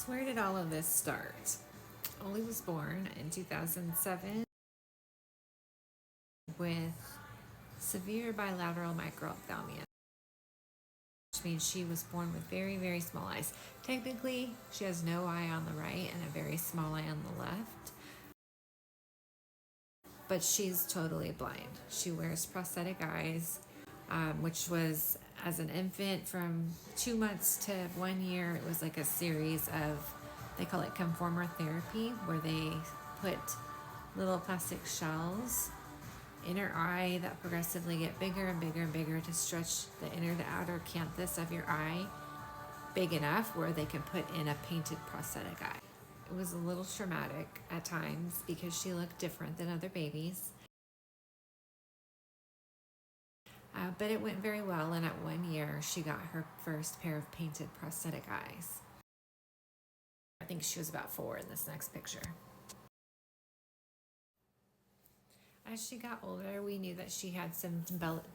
Where did all of this start? Oli was born in 2007 with severe bilateral microphthalmia, which means she was born with very, very small eyes. Technically, she has no eye on the right and a very small eye on the left, but she's totally blind. She wears prosthetic eyes, which was, as an infant, from 2 months to 1 year, it was like a series of, they call it conformer therapy, where they put little plastic shells in her eye that progressively get bigger and bigger and bigger to stretch the inner to outer canthus of your eye big enough where they can put in a painted prosthetic eye. It was a little traumatic at times because she looked different than other babies. But it went very well, and at 1 year she got her first pair of painted prosthetic eyes. I think she was about 4 in this next picture. As she got older, we knew that she had some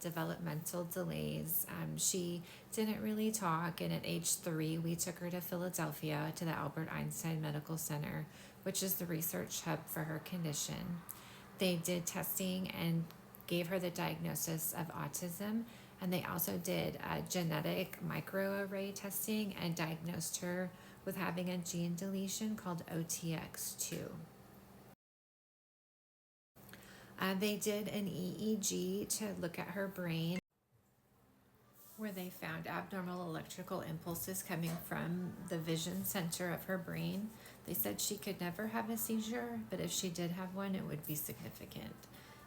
developmental delays. She didn't really talk, and at age 3, we took her to Philadelphia to the Albert Einstein Medical Center, which is the research hub for her condition. They did testing and gave her the diagnosis of autism, and they also did genetic microarray testing and diagnosed her with having a gene deletion called OTX2. They did an EEG to look at her brain, where they found abnormal electrical impulses coming from the vision center of her brain. They said she could never have a seizure, but if she did have one, it would be significant.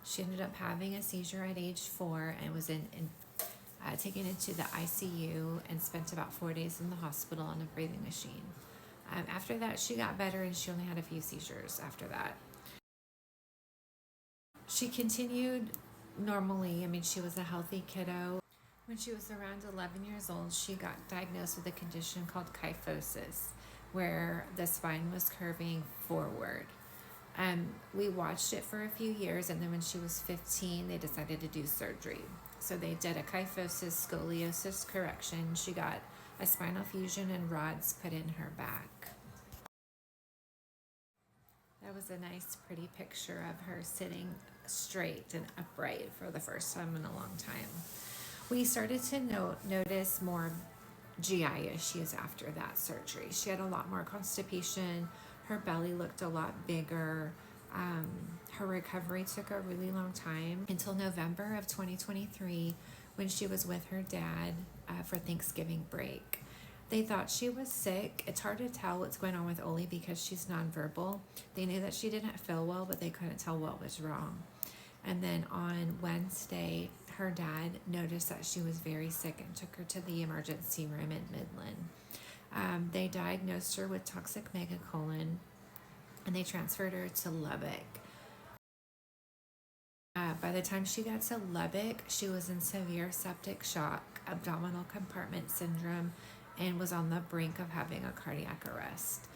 She ended up having a seizure at age 4 and was taken into the ICU and spent about 4 days in the hospital on a breathing machine. After that, she got better, and she only had a few seizures after that. She continued normally. I mean, she was a healthy kiddo. When she was around 11 years old, she got diagnosed with a condition called kyphosis, where the spine was curving forward. We watched it for a few years, and then when she was 15, they decided to do surgery. So they did a kyphosis scoliosis correction. She got a spinal fusion and rods put in her back. That was a nice, pretty picture of her sitting straight and upright for the first time in a long time. We started to notice more GI issues after that surgery. She had a lot more constipation. Her belly looked a lot bigger. Her recovery took a really long time until November of 2023, when she was with her dad for Thanksgiving break. They thought she was sick. It's hard to tell what's going on with Oli because she's nonverbal. They knew that she didn't feel well, but they couldn't tell what was wrong. And then on Wednesday, her dad noticed that she was very sick and took her to the emergency room in Midland. They diagnosed her with toxic megacolon, and they transferred her to Lubbock. By the time she got to Lubbock, she was in severe septic shock, abdominal compartment syndrome, and was on the brink of having a cardiac arrest.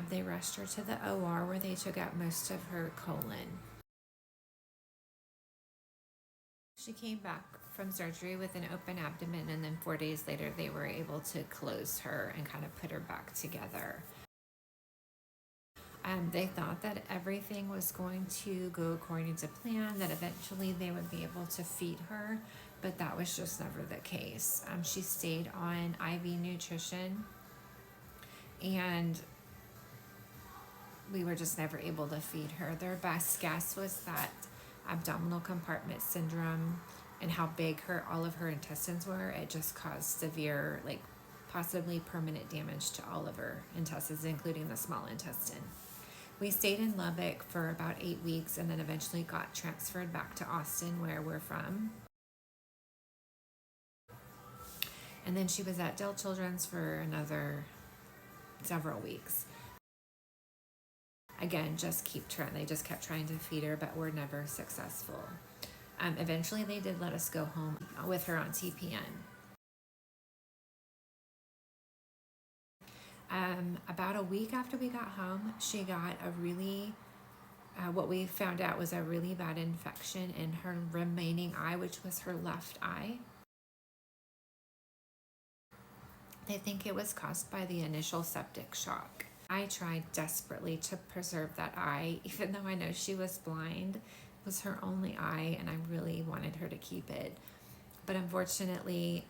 They rushed her to the OR, where they took out most of her colon. She came back from surgery with an open abdomen, and then 4 days later they were able to close her and kind of put her back together. They thought that everything was going to go according to plan, that eventually they would be able to feed her, but that was just never the case. She stayed on IV nutrition, and we were just never able to feed her. Their best guess was that abdominal compartment syndrome and how big all of her intestines were, it just caused severe, possibly permanent damage to all of her intestines, including the small intestine. We stayed in Lubbock for about 8 weeks, and then eventually got transferred back to Austin, where we're from. And then she was at Dell Children's for another several weeks. Again, they just kept trying to feed her, but were never successful. Eventually they did let us go home with her on TPN. About a week after we got home, she got what we found out was a really bad infection in her remaining eye, which was her left eye. They think it was caused by the initial septic shock. I tried desperately to preserve that eye, even though I know she was blind. It was her only eye, and I really wanted her to keep it. But unfortunately,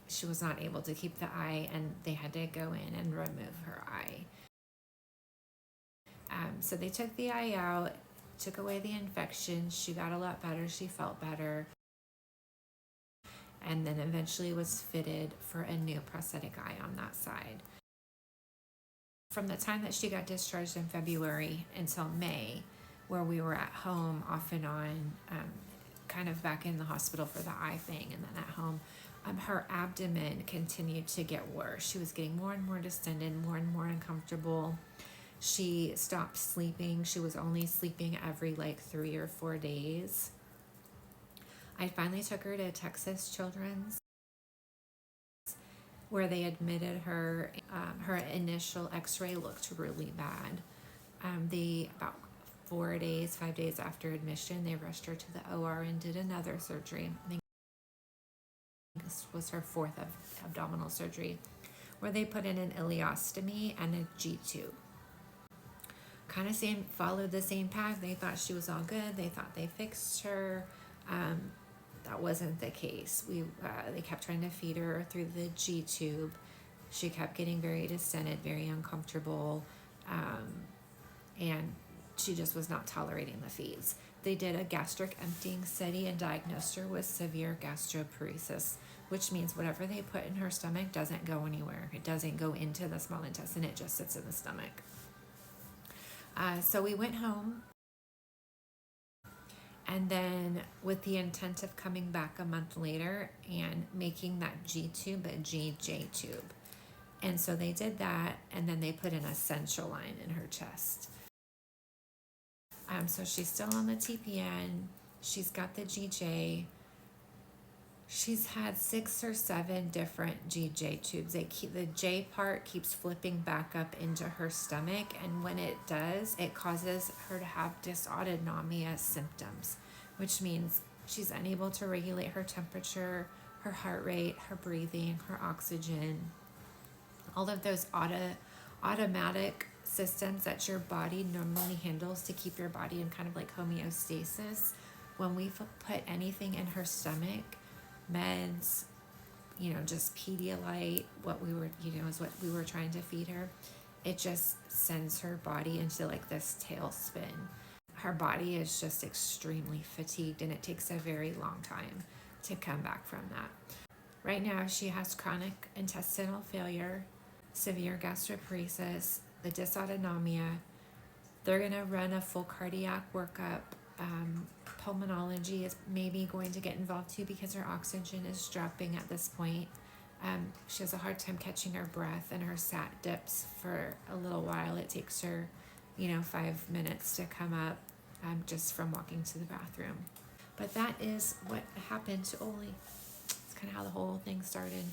she was not able to keep the eye, and they had to go in and remove her eye. So they took the eye out, took away the infection. She got a lot better. She felt better. And then eventually was fitted for a new prosthetic eye on that side. From the time that she got discharged in February until May, where we were at home off and on, kind of back in the hospital for the eye thing and then at home, her abdomen continued to get worse. She was getting more and more distended, more and more uncomfortable. She stopped sleeping. She was only sleeping every 3 or 4 days. I finally took her to Texas Children's, where they admitted her. Her initial x-ray looked really bad. About 5 days after admission, they rushed her to the OR and did another surgery. I think this was her 4th abdominal surgery, where they put in an ileostomy and a G-tube. Kind of followed the same path. They thought she was all good. They thought they fixed her. That wasn't the case. They kept trying to feed her through the G-tube. She kept getting very distended, very uncomfortable, and she just was not tolerating the feeds. They did a gastric emptying study and diagnosed her with severe gastroparesis, which means whatever they put in her stomach doesn't go anywhere. It doesn't go into the small intestine. It just sits in the stomach. So we went home, and then with the intent of coming back a month later and making that G-tube a GJ tube. And so they did that, and then they put an essential line in her chest. So she's still on the TPN. She's got the GJ. She's had 6 or 7 different GJ tubes. The J part keeps flipping back up into her stomach, and when it does, it causes her to have dysautonomia symptoms, which means she's unable to regulate her temperature, her heart rate, her breathing, her oxygen. All of those automatic systems that your body normally handles to keep your body in kind of like homeostasis. When we put anything in her stomach, meds, just Pedialyte, is what we were trying to feed her, it just sends her body into this tailspin. Her body is just extremely fatigued, and it takes a very long time to come back from that. Right now, she has chronic intestinal failure, severe gastroparesis, the dysautonomia. They're going to run a full cardiac workup. Pulmonology is maybe going to get involved too, because her oxygen is dropping at this point. She has a hard time catching her breath, and her sat dips for a little while. It takes her 5 minutes to come up, just from walking to the bathroom. But that is what happened to Oli. It's kind of how the whole thing started.